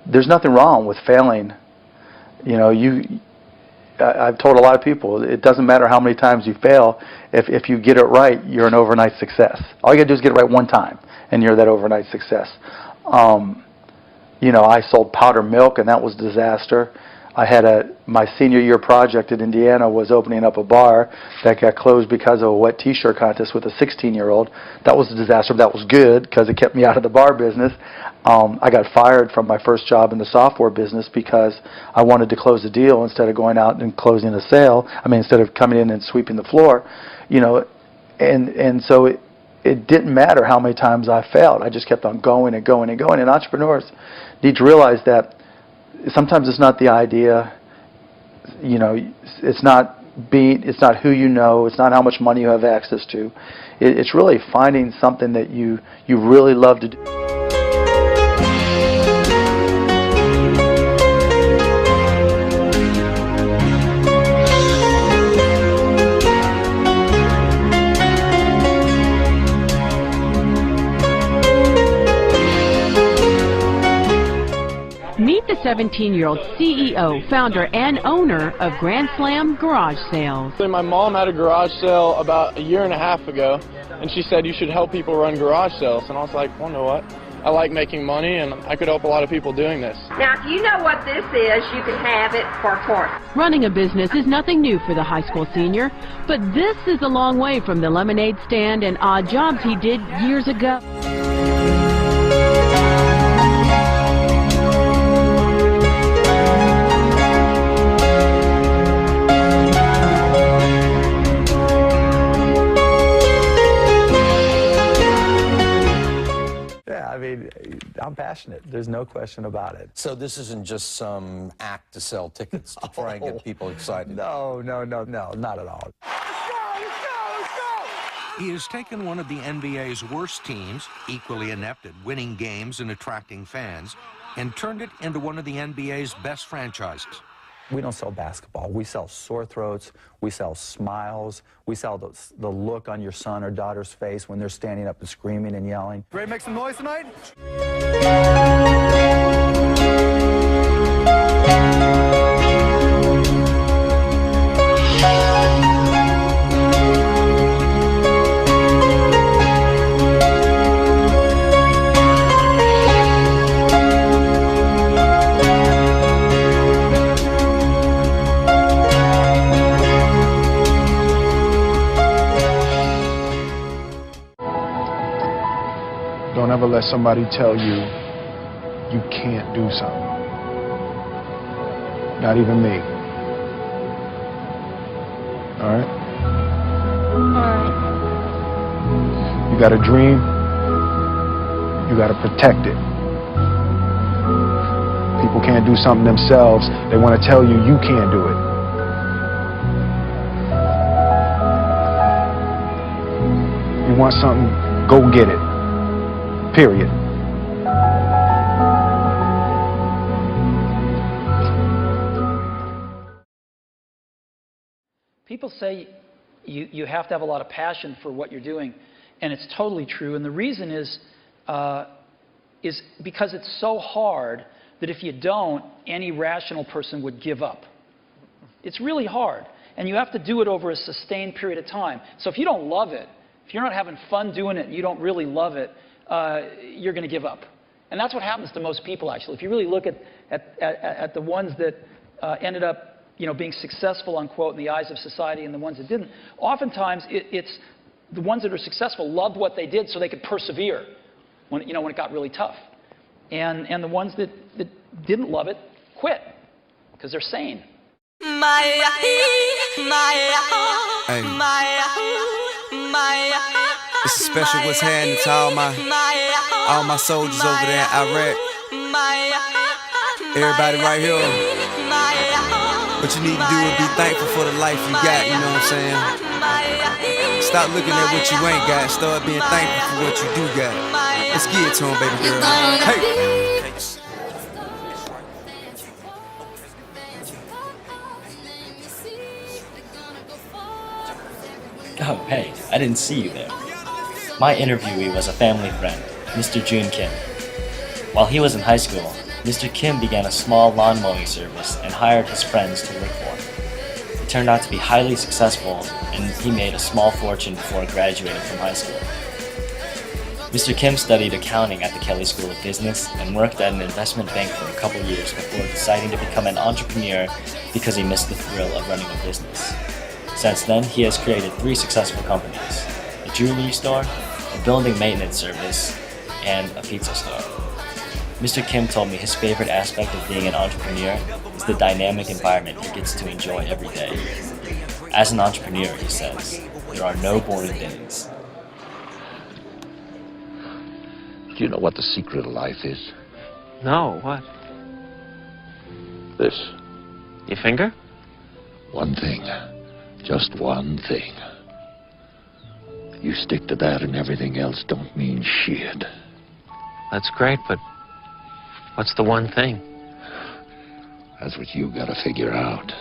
there's nothing wrong with failing. You know, I've told a lot of people, it doesn't matter how many times you fail. If you get it right, you're an overnight success. All you got to do is get it right one time, and you're that overnight success. You know, I sold powder milk, and that was a disaster. I had my senior year project in Indiana was opening up a bar that got closed because of a wet T-shirt contest with a 16-year-old. That was a disaster, but that was good because it kept me out of the bar business. I got fired from my first job in the software business because I wanted to close a deal instead of going out and closing a sale. I mean, instead of coming in and sweeping the floor, you know, and so it didn't matter how many times I failed. I just kept on going and going and going. And entrepreneurs need to realize that sometimes it's not the idea, you know, it's not who you know, it's not how much money you have access to. It's really finding something that you really love to do. Meet the 17-year-old CEO, founder, and owner of Grand Slam Garage Sales. My mom had a garage sale about a year and a half ago, and she said you should help people run garage sales. And I was like, well, you know what? I like making money, and I could help a lot of people doing this. Now, if you know what this is, you can have it for a quarter. Running a business is nothing new for the high school senior, but this is a long way from the lemonade stand and odd jobs he did years ago. I mean, I'm passionate. There's no question about it. So this isn't just some act to sell tickets to try and get people excited? No, not at all. He has taken one of the NBA's worst teams, equally inept at winning games and attracting fans, and turned it into one of the NBA's best franchises. We don't sell basketball. We sell sore throats. We sell smiles. We sell the look on your son or daughter's face when they're standing up and screaming and yelling. Ready to make some noise tonight? Don't ever let somebody tell you you can't do something. Not even me. All right? You got a dream, you got to protect it. People can't do something themselves. They want to tell you you can't do it. You want something, go get it. Period. People say you have to have a lot of passion for what you're doing, and it's totally true. And the reason is because it's so hard that if you don't, any rational person would give up. It's really hard, and you have to do it over a sustained period of time. So if you don't love it, if you're not having fun doing it and you don't really love it, you're going to give up. And that's what happens to most people, actually. If you really look at the ones that ended up being successful, unquote, in the eyes of society and the ones that didn't, oftentimes it's the ones that are successful loved what they did so they could persevere when it got really tough. And the ones that didn't love it quit because they're sane. It's a special what's happening to all my soldiers over there in Iraq. Everybody right here. What you need to do is be thankful for the life you got, you know what I'm saying? Stop looking at what you ain't got, start being thankful for what you do got. Let's give it to him, baby girl. Hey! Oh, hey, I didn't see you there. My interviewee was a family friend, Mr. Jun Kim. While he was in high school, Mr. Kim began a small lawn mowing service and hired his friends to work for him. It turned out to be highly successful, and he made a small fortune before graduating from high school. Mr. Kim studied accounting at the Kelley School of Business and worked at an investment bank for a couple years before deciding to become an entrepreneur because he missed the thrill of running a business. Since then, he has created 3 successful companies: a jewelry store, a building maintenance service, and a pizza store. Mr. Kim told me his favorite aspect of being an entrepreneur is the dynamic environment he gets to enjoy every day. As an entrepreneur, he says, there are no boring days. Do you know what the secret of life is? No, what? This. Your finger? One thing. Just one thing. You stick to that and everything else don't mean shit. That's great, but what's the one thing? That's what you gotta figure out.